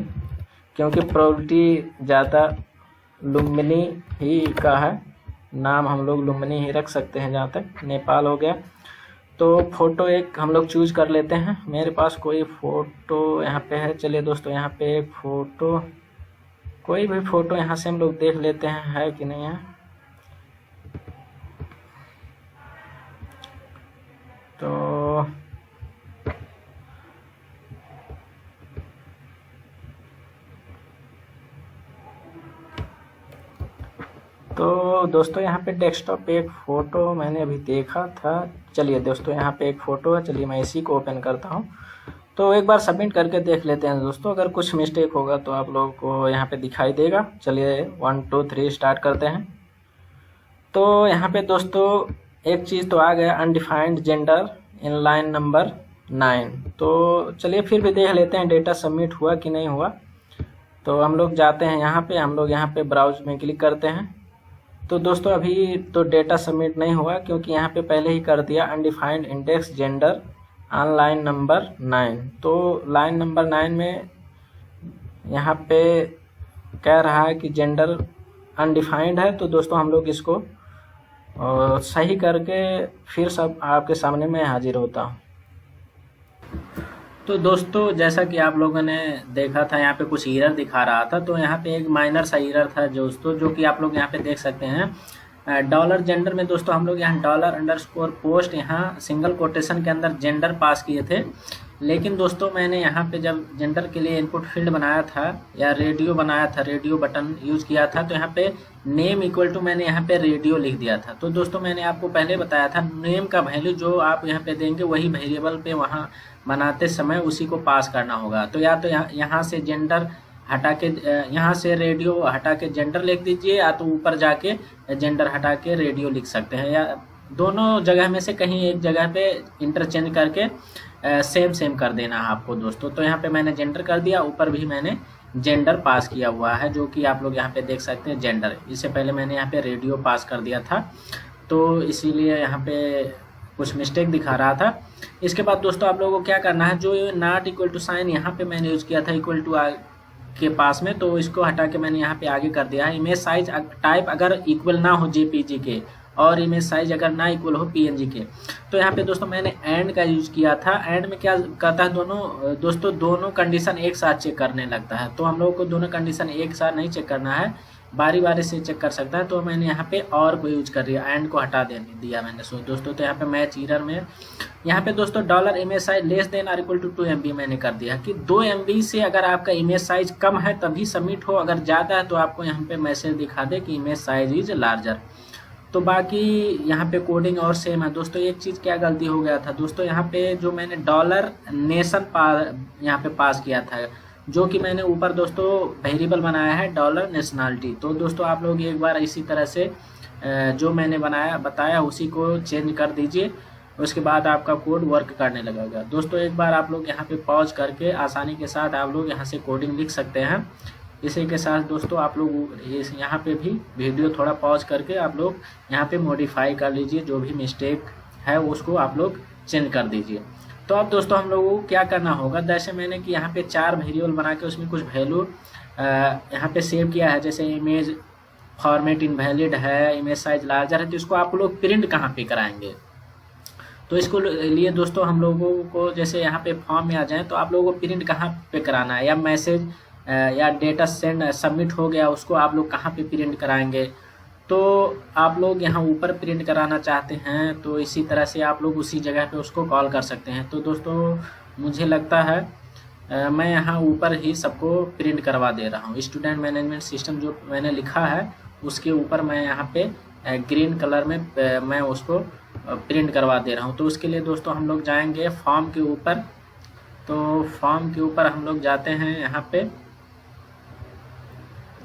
क्योंकि प्रोबेबिलिटी ज़्यादा लुम्बिनी ही का है। नाम हम लोग लुम्बिनी ही रख सकते हैं जहाँ तक। नेपाल हो गया। तो फ़ोटो एक हम लोग चूज़ कर लेते हैं। मेरे पास कोई फ़ोटो यहाँ पे है। चलिए दोस्तों यहाँ पे एक फ़ोटो, कोई भी फ़ोटो यहाँ से हम लोग देख लेते हैं है कि नहीं है। तो दोस्तों यहाँ पे डेस्कटॉप पे एक फ़ोटो मैंने अभी देखा था। चलिए दोस्तों यहाँ पे एक फ़ोटो है, चलिए मैं इसी को ओपन करता हूँ। तो एक बार सबमिट करके देख लेते हैं दोस्तों, अगर कुछ मिस्टेक होगा तो आप लोगों को यहाँ पे दिखाई देगा। चलिए 1 2 3 स्टार्ट करते हैं। तो यहाँ पे दोस्तों एक चीज़ तो आ गया, undefined gender in line number 9। तो चलिए फिर भी देख लेते हैं डेटा सबमिट हुआ कि नहीं हुआ। तो हम लोग जाते हैं यहाँ पे, हम लोग यहाँ पे ब्राउज में क्लिक करते हैं। तो दोस्तों अभी तो डेटा सबमिट नहीं हुआ, क्योंकि यहाँ पे पहले ही कर दिया undefined index gender on line number 9। तो लाइन नंबर 9 में यहाँ पे कह रहा है कि जेंडर अनडिफाइंड है। तो दोस्तों हम लोग इसको सही करके फिर सब आपके सामने मैं हाजिर होता हूँ। तो दोस्तों जैसा कि आप लोगों ने देखा था, यहाँ पे कुछ एरर दिखा रहा था। तो यहाँ पे एक माइनर सा एरर था दोस्तों, जो कि आप लोग यहाँ पे देख सकते हैं। डॉलर जेंडर में दोस्तों हम लोग यहाँ $_पोस्ट यहाँ सिंगल कोटेशन के अंदर जेंडर पास किए थे। लेकिन दोस्तों मैंने यहाँ पे जब जेंडर के लिए इनपुट फील्ड बनाया था या रेडियो बनाया था, रेडियो बटन यूज़ किया था, तो यहाँ पे नेम इक्वल टू मैंने यहाँ पे रेडियो लिख दिया था। तो दोस्तों मैंने आपको पहले बताया था नेम का वैल्यू जो आप यहाँ पे देंगे वही वेरिएबल पे वहाँ बनाते समय उसी को पास करना होगा। तो या तो यहाँ से जेंडर हटा के, यहाँ से रेडियो हटा के जेंडर लिख दीजिए, या तो ऊपर जाके जेंडर हटा के रेडियो लिख सकते हैं, या दोनों जगह में से कहीं एक जगह पे इंटरचेंज करके सेम कर देना है आपको दोस्तों। तो यहाँ पे मैंने जेंडर कर दिया, ऊपर भी मैंने जेंडर पास किया हुआ है, जो कि आप लोग यहाँ पे देख सकते हैं जेंडर। इससे पहले मैंने यहाँ पे रेडियो पास कर दिया था, तो इसीलिए यहाँ पे कुछ मिस्टेक दिखा रहा था। इसके बाद दोस्तों आप लोगों को क्या करना है, जो नॉट इक्वल टू साइन यहाँ पे मैंने यूज़ किया था इक्वल टू के पास में, तो इसको हटा के मैंने यहाँ पे आगे कर दिया है। इमेज साइज टाइप अगर इक्वल ना हो JPG के, और इमेज साइज अगर ना इक्वल हो PNG के। तो यहाँ पे दोस्तों मैंने एंड का यूज़ किया था। एंड में क्या कहता है दोनों कंडीशन एक साथ चेक करने लगता है। तो हम लोगों को दोनों कंडीशन एक साथ नहीं चेक करना है, बारी बारी से चेक कर सकता है। तो मैंने यहाँ पे और को यूज कर दिया, एंड को हटा दिया मैंने। सो दोस्तों तो यहाँ पे मैच एरर में यहाँ पे दोस्तों $इमेज साइज लेस देन और इक्वल टू 2 MB मैंने कर दिया कि 2 MB से अगर आपका इमेज साइज कम है तभी सबमिट हो, अगर ज़्यादा है तो आपको यहाँ पे मैसेज दिखा दे कि इमेज साइज इज लार्जर। तो बाकी यहाँ पे कोडिंग और सेम है दोस्तों। एक चीज़ क्या गलती हो गया था दोस्तों, यहाँ पे जो मैंने डॉलर नेशन यहाँ पे पास किया था, जो कि मैंने ऊपर दोस्तों वेरिएबल बनाया है डॉलर नेशनलिटी। तो दोस्तों आप लोग एक बार इसी तरह से जो मैंने बताया उसी को चेंज कर दीजिए, उसके बाद आपका कोड वर्क करने लगेगा दोस्तों। एक बार आप लोग यहाँ पे पॉज करके आसानी के साथ आप लोग यहाँ से कोडिंग लिख सकते हैं। इसी के साथ दोस्तों आप लोग यहाँ पे भी वीडियो थोड़ा पॉज करके आप लोग यहाँ पे मॉडिफाई कर लीजिए, जो भी मिस्टेक है उसको आप लोग चेंज कर दीजिए। तो अब दोस्तों हम लोगों को क्या करना होगा, जैसे मैंने कि यहाँ पे 4 वेरिएबल बना के उसमें कुछ वैल्यू यहाँ पे सेव किया है, जैसे इमेज फॉर्मेट इनवैलिड है, इमेज साइज लार्जर है, तो इसको आप लोग प्रिंट कहाँ पे कराएंगे। तो इसको लिए दोस्तों हम लोगों को जैसे यहाँ पे फॉर्म में आ जाए तो आप लोगों को प्रिंट कहाँ पे कराना है, या मैसेज या डेटा सेंड सबमिट हो गया उसको आप लोग कहाँ पे प्रिंट कराएंगे। तो आप लोग यहाँ ऊपर प्रिंट कराना चाहते हैं तो इसी तरह से आप लोग उसी जगह पे उसको कॉल कर सकते हैं। तो दोस्तों मुझे लगता है मैं यहाँ ऊपर ही सबको प्रिंट करवा दे रहा हूँ। स्टूडेंट मैनेजमेंट सिस्टम जो मैंने लिखा है उसके ऊपर मैं यहाँ पे ग्रीन कलर में मैं उसको प्रिंट करवा दे रहा हूँ। तो उसके लिए दोस्तों हम लोग जाएंगे फॉर्म के ऊपर। तो फॉर्म के ऊपर हम लोग जाते हैं यहाँ पे,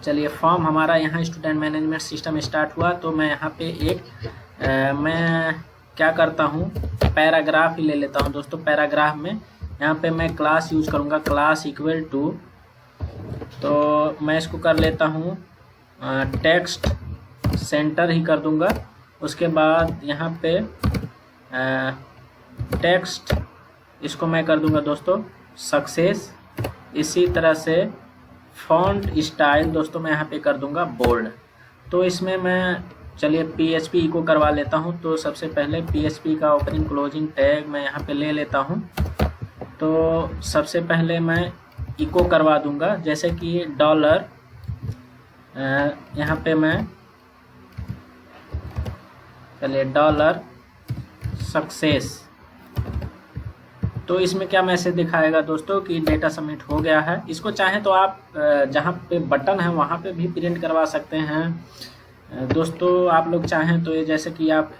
चलिए फॉर्म हमारा यहाँ स्टूडेंट मैनेजमेंट सिस्टम स्टार्ट हुआ। तो मैं यहाँ पे एक मैं क्या करता हूँ पैराग्राफ ही ले लेता हूँ दोस्तों। पैराग्राफ में यहाँ पे मैं क्लास यूज करूँगा, क्लास इक्वल टू, तो मैं इसको कर लेता हूँ टेक्स्ट सेंटर ही कर दूँगा। उसके बाद यहाँ पे टेक्स्ट इसको मैं कर दूँगा दोस्तों सक्सेस। इसी तरह से फॉन्ट स्टाइल दोस्तों मैं यहाँ पे कर दूंगा बोल्ड। तो इसमें मैं चलिए PHP इको करवा लेता हूँ। तो सबसे पहले PHP का ओपनिंग क्लोजिंग टैग मैं यहाँ पे ले लेता हूँ। तो सबसे पहले मैं इको करवा दूंगा, जैसे कि डॉलर यहाँ पे मैं चलिए डॉलर सक्सेस। तो इसमें क्या मैसेज दिखाएगा दोस्तों कि डेटा सबमिट हो गया है। इसको चाहें तो आप जहाँ पे बटन है वहाँ पे भी प्रिंट करवा सकते हैं दोस्तों। आप लोग चाहें तो ये जैसे कि आप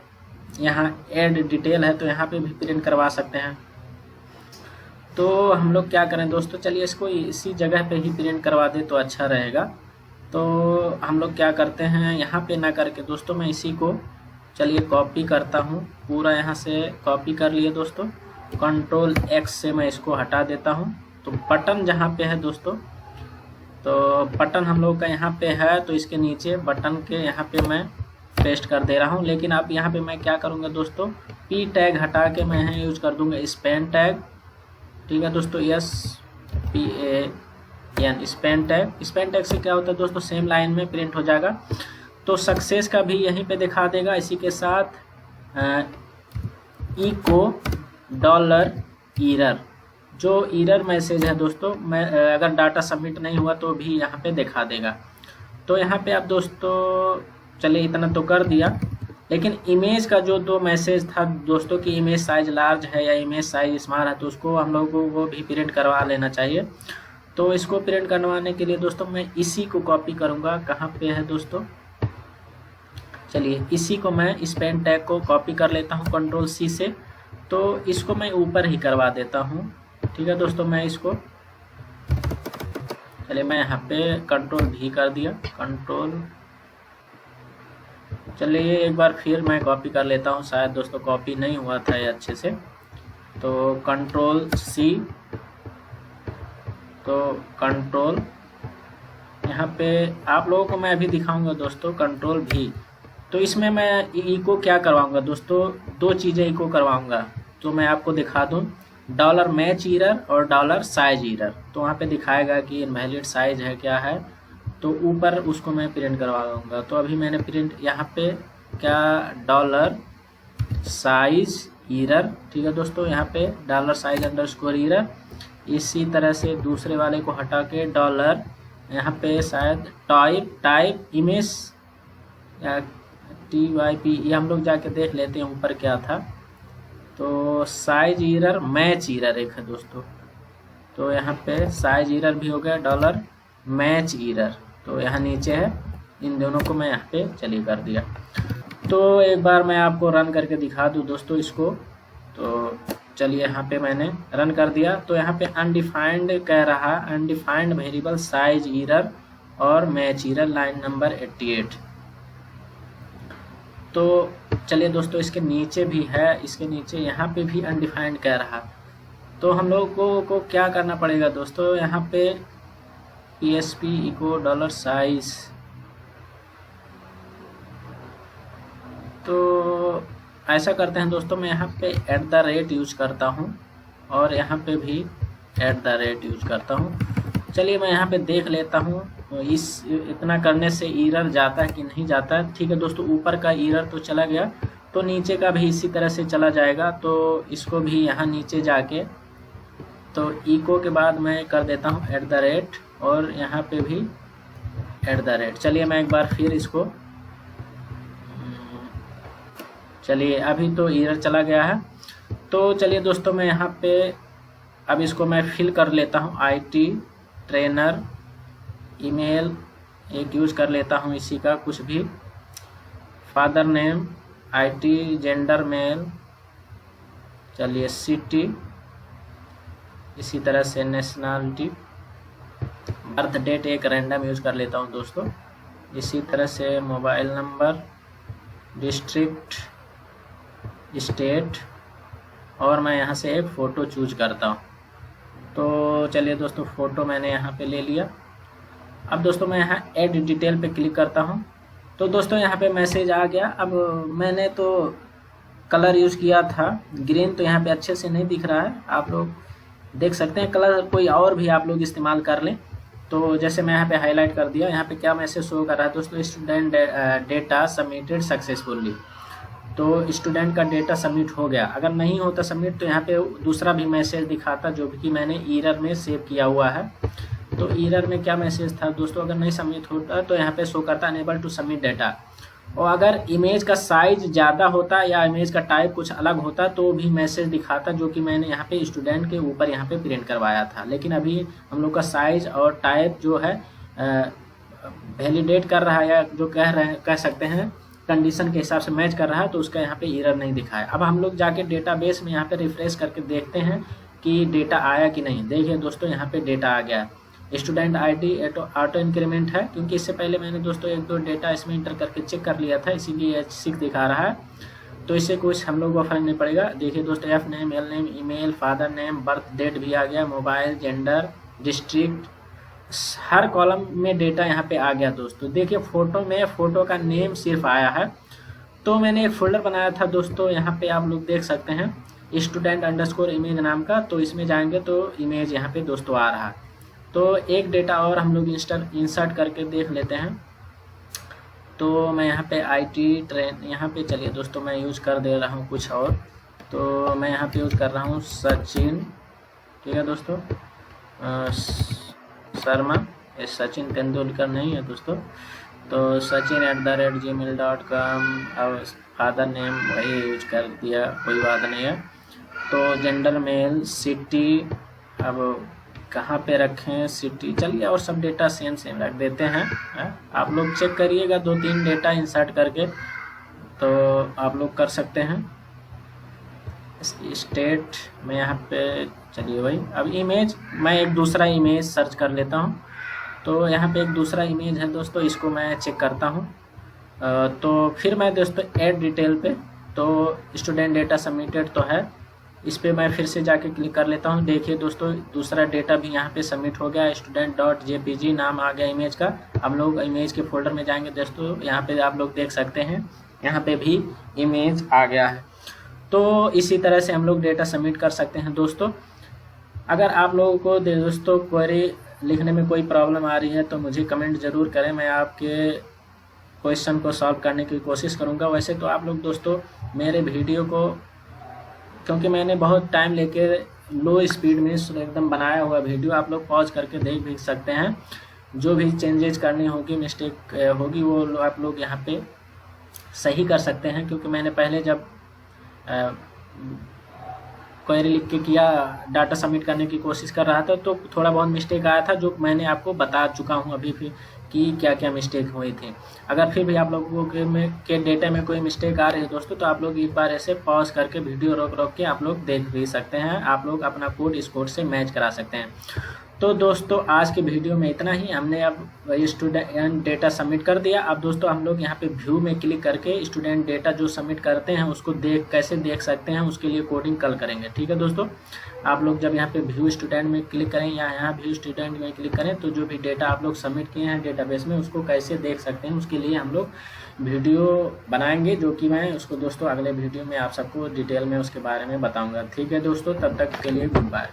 यहाँ ऐड डिटेल है तो यहाँ पे भी प्रिंट करवा सकते हैं। तो हम लोग क्या करें दोस्तों, चलिए इसको इसी जगह पे ही प्रिंट करवा दे तो अच्छा रहेगा। तो हम लोग क्या करते हैं यहाँ पे ना करके दोस्तों मैं इसी को चलिए कॉपी करता हूँ, पूरा यहाँ से कॉपी कर लिए दोस्तों। कंट्रोल X से मैं इसको हटा देता हूँ। तो बटन जहाँ पे है दोस्तों, तो बटन हम लोग का यहाँ पे है, तो इसके नीचे बटन के यहाँ पे मैं पेस्ट कर दे रहा हूँ। लेकिन अब यहाँ पे मैं क्या करूँगा दोस्तों, P टैग हटा के मैं यहाँ यूज कर दूँगा स्पैन टैग। ठीक है दोस्तों, SPAN span tag. Span tag से क्या होता है दोस्तों, सेम लाइन में प्रिंट हो जाएगा। तो सक्सेस का भी यहीं पे दिखा देगा। इसी के साथ इको डॉलर एरर, जो एरर मैसेज है दोस्तों, मैं अगर डाटा सबमिट नहीं हुआ तो भी यहाँ पे दिखा देगा। तो यहाँ पे आप दोस्तों चलिए इतना तो कर दिया। लेकिन इमेज का जो 2 मैसेज था दोस्तों कि इमेज साइज लार्ज है या इमेज साइज स्मॉल है, तो उसको हम लोगों को भी प्रिंट करवा लेना चाहिए। तो इसको प्रिंट करवाने के लिए दोस्तों मैं इसी को कॉपी करूँगा। कहाँ पे है दोस्तों, चलिए इसी को मैं स्पैन टैग को कॉपी कर लेता हूँ कंट्रोल C से। तो इसको मैं ऊपर ही करवा देता हूँ। ठीक है दोस्तों, मैं इसको चलिए मैं यहाँ पे कंट्रोल V कर दिया। कंट्रोल चलिए एक बार फिर मैं कॉपी कर लेता हूँ, शायद दोस्तों कॉपी नहीं हुआ था ये अच्छे से। तो कंट्रोल C, तो कंट्रोल यहाँ पे आप लोगों को मैं अभी दिखाऊंगा दोस्तों कंट्रोल V। तो इसमें मैं इको क्या करवाऊंगा दोस्तों, 2 चीज़ें इको करवाऊंगा। तो मैं आपको दिखा दूं, डॉलर मैच एरर और डॉलर साइज एरर। तो वहाँ पे दिखाएगा कि इनवैलिड साइज है क्या है, तो ऊपर उसको मैं प्रिंट करवाऊंगा। तो अभी मैंने प्रिंट यहाँ पे क्या डॉलर साइज एरर। ठीक है दोस्तों, यहाँ पे डॉलर साइज अंडरस्कोर एरर। इसी तरह से दूसरे वाले को हटा के डॉलर यहाँ पे शायद टाइप इमेज या TYP, ये हम लोग जाके देख लेते हैं ऊपर क्या था। तो साइज एरर मैच एरर एक है दोस्तों। तो यहाँ पे साइज एरर भी हो गया, डॉलर मैच एरर तो यहाँ नीचे है। इन दोनों को मैं यहाँ पे चलिए कर दिया। तो एक बार मैं आपको रन करके दिखा दूँ दोस्तों इसको। तो चलिए यहाँ पे मैंने रन कर दिया, तो यहाँ पे अनडिफाइंड कह रहा, अनडिफाइंड वेरिएबल साइज एरर और मैच एरर लाइन नंबर 88। तो चलिए दोस्तों इसके नीचे भी है, इसके नीचे यहाँ पे भी अनडिफाइंड कह रहा। तो हम लोगों को क्या करना पड़ेगा दोस्तों, यहाँ पे PSP इको डॉलर साइज, तो ऐसा करते हैं दोस्तों, मैं यहाँ पे @ यूज करता हूँ और यहाँ पे भी @ यूज करता हूँ। चलिए मैं यहाँ पे देख लेता हूँ इस इतना करने से एरर जाता है कि नहीं जाता है। ठीक है दोस्तों, ऊपर का एरर तो चला गया, तो नीचे का भी इसी तरह से चला जाएगा। तो इसको भी यहाँ नीचे जाके तो इको के बाद मैं कर देता हूँ @ और यहाँ पे भी @ चलिए मैं एक बार फिर इसको, चलिए अभी तो एरर चला गया है। तो चलिए दोस्तों मैं यहाँ पे अब इसको मैं फिल कर लेता हूँ। IT ट्रेनर ईमेल एक यूज कर लेता हूँ इसी का, कुछ भी father name IT gender male, चलिए सिटी, इसी तरह से नेशनलिटी, बर्थ डेट एक रैंडम यूज कर लेता हूँ दोस्तों, इसी तरह से मोबाइल नंबर, डिस्ट्रिक्ट, स्टेट, और मैं यहाँ से एक फ़ोटो चूज करता हूँ। तो चलिए दोस्तों फ़ोटो मैंने यहाँ पे ले लिया। अब दोस्तों मैं यहाँ ऐड डिटेल पे क्लिक करता हूँ। तो दोस्तों यहाँ पे मैसेज आ गया। अब मैंने तो कलर यूज़ किया था ग्रीन, तो यहाँ पे अच्छे से नहीं दिख रहा है, आप लोग देख सकते हैं। कलर कोई और भी आप लोग इस्तेमाल कर लें। तो जैसे मैं यहाँ पे हाईलाइट कर दिया, यहाँ पे क्या मैसेज शो कर रहा है दोस्तों, स्टूडेंट डेटा सबमिटेड सक्सेसफुली। तो स्टूडेंट का डेटा सबमिट हो गया। अगर नहीं होता सबमिट तो यहाँ पे दूसरा भी मैसेज दिखाता, जो कि मैंने एरर में सेव किया हुआ है। तो एरर में क्या मैसेज था दोस्तों, अगर नहीं सबमिट होता तो यहाँ पे शो करता अनेबल टू सबमिट डाटा। और अगर इमेज का साइज ज़्यादा होता या इमेज का टाइप कुछ अलग होता तो भी मैसेज दिखाता, जो कि मैंने यहाँ पे स्टूडेंट के ऊपर यहाँ पे प्रिंट करवाया था। लेकिन अभी हम लोग का साइज और टाइप जो है वैलिडेट कर रहा है, या जो कह सकते हैं कंडीशन के हिसाब से मैच कर रहा है, तो उसका यहाँ पे एरर नहीं दिखाया। अब हम लोग जाके डेटाबेस में यहाँ पे रिफ्रेश करके देखते हैं कि डेटा आया कि नहीं। देखिए दोस्तों यहाँ पे डेटा आ गया। स्टूडेंट ID ऑटो इंक्रीमेंट है, क्योंकि इससे पहले मैंने दोस्तों 1-2 डेटा इसमें इंटर करके चेक कर लिया था, इसीलिए H6 दिखा रहा है। तो इससे कुछ हम लोग को फर्क नहीं पड़ेगा। देखिए दोस्तों F name, L name, email, father name, birth date भी आ गया, मोबाइल, जेंडर, डिस्ट्रिक्ट, हर कॉलम में डेटा यहाँ पे आ गया दोस्तों। देखिए फ़ोटो में फ़ोटो का नेम सिर्फ आया है। तो मैंने एक फोल्डर बनाया था दोस्तों, यहाँ पे आप लोग देख सकते हैं student_image नाम का। तो इसमें जाएंगे तो इमेज यहाँ पे दोस्तों आ रहा है। तो एक डेटा और हम लोग इंसर्ट करके देख लेते हैं। तो मैं यहाँ पे IT ट्रेन, यहाँ पे चलिए दोस्तों मैं यूज़ कर दे रहा हूँ कुछ और। तो मैं यहाँ पे यूज़ कर रहा हूँ सचिन, ठीक है दोस्तों, शर्मा, ये सचिन तेंदुलकर नहीं है दोस्तों। तो सचिन @gmail.com, और फादर नेम वही यूज कर दिया, कोई बात नहीं है। तो जेंडर मेल, सिटी, अब कहाँ पे रखें सिटी, चलिए और सब डेटा सेम रख देते हैं। आप लोग चेक करिएगा 2-3 डेटा इंसर्ट करके, तो आप लोग कर सकते हैं। स्टेट में यहाँ पे चलिए वही। अब इमेज, मैं एक दूसरा इमेज सर्च कर लेता हूँ। तो यहाँ पे एक दूसरा इमेज है दोस्तों, इसको मैं चेक करता हूँ। तो फिर मैं दोस्तों ऐड डिटेल पे, तो स्टूडेंट डेटा सबमिटेड तो है, इस पे मैं फिर से जाके क्लिक कर लेता हूँ। देखिए दोस्तों दूसरा डेटा भी यहाँ पे सबमिट हो गया, student.jpg नाम आ गया इमेज का। हम लोग इमेज के फोल्डर में जाएंगे दोस्तों, यहाँ पे आप लोग देख सकते हैं, यहाँ पे भी इमेज आ गया है। तो इसी तरह से हम लोग डेटा सबमिट कर सकते हैं दोस्तों। अगर आप लोगों को दोस्तों क्वेरी लिखने में कोई प्रॉब्लम आ रही है तो मुझे कमेंट ज़रूर करें, मैं आपके क्वेश्चन को सॉल्व करने की कोशिश करूँगा। वैसे तो आप लोग दोस्तों मेरे वीडियो को, क्योंकि मैंने बहुत टाइम लेके लो स्पीड में एकदम बनाया हुआ वीडियो, आप लोग पॉज करके देख भी सकते हैं। जो भी चेंजेज करनी होगी, मिस्टेक होगी, वो आप लोग यहाँ पे सही कर सकते हैं। क्योंकि मैंने पहले जब क्वेरी लिख के किया, डाटा सबमिट करने की कोशिश कर रहा था, तो थोड़ा बहुत मिस्टेक आया था, जो मैंने आपको बता चुका हूँ अभी भी कि क्या क्या मिस्टेक हुई थी। अगर फिर भी आप लोगों के डेटा में कोई मिस्टेक आ रही है दोस्तों, तो आप लोग एक बार ऐसे पॉज करके वीडियो रोक के आप लोग देख भी सकते हैं। आप लोग अपना कोड इस कोड से मैच करा सकते हैं। तो दोस्तों आज के वीडियो में इतना ही। हमने अब स्टूडेंट डेटा सबमिट कर दिया। अब दोस्तों हम लोग यहाँ पे व्यू में क्लिक करके स्टूडेंट डेटा जो सबमिट करते हैं उसको कैसे देख सकते हैं, उसके लिए कोडिंग कल करेंगे। ठीक है दोस्तों, आप लोग जब यहाँ पे व्यू स्टूडेंट में क्लिक करें या यहाँ व्यू स्टूडेंट में क्लिक करें तो जो भी डेटा आप लोग सबमिट किए हैं डेटाबेस में उसको कैसे देख सकते हैं, उसके लिए हम लोग वीडियो बनाएंगे, जो कि मैं उसको दोस्तों अगले वीडियो में आप सबको डिटेल में उसके बारे में बताऊँगा। ठीक है दोस्तों, तब तक के लिए गुड बाय।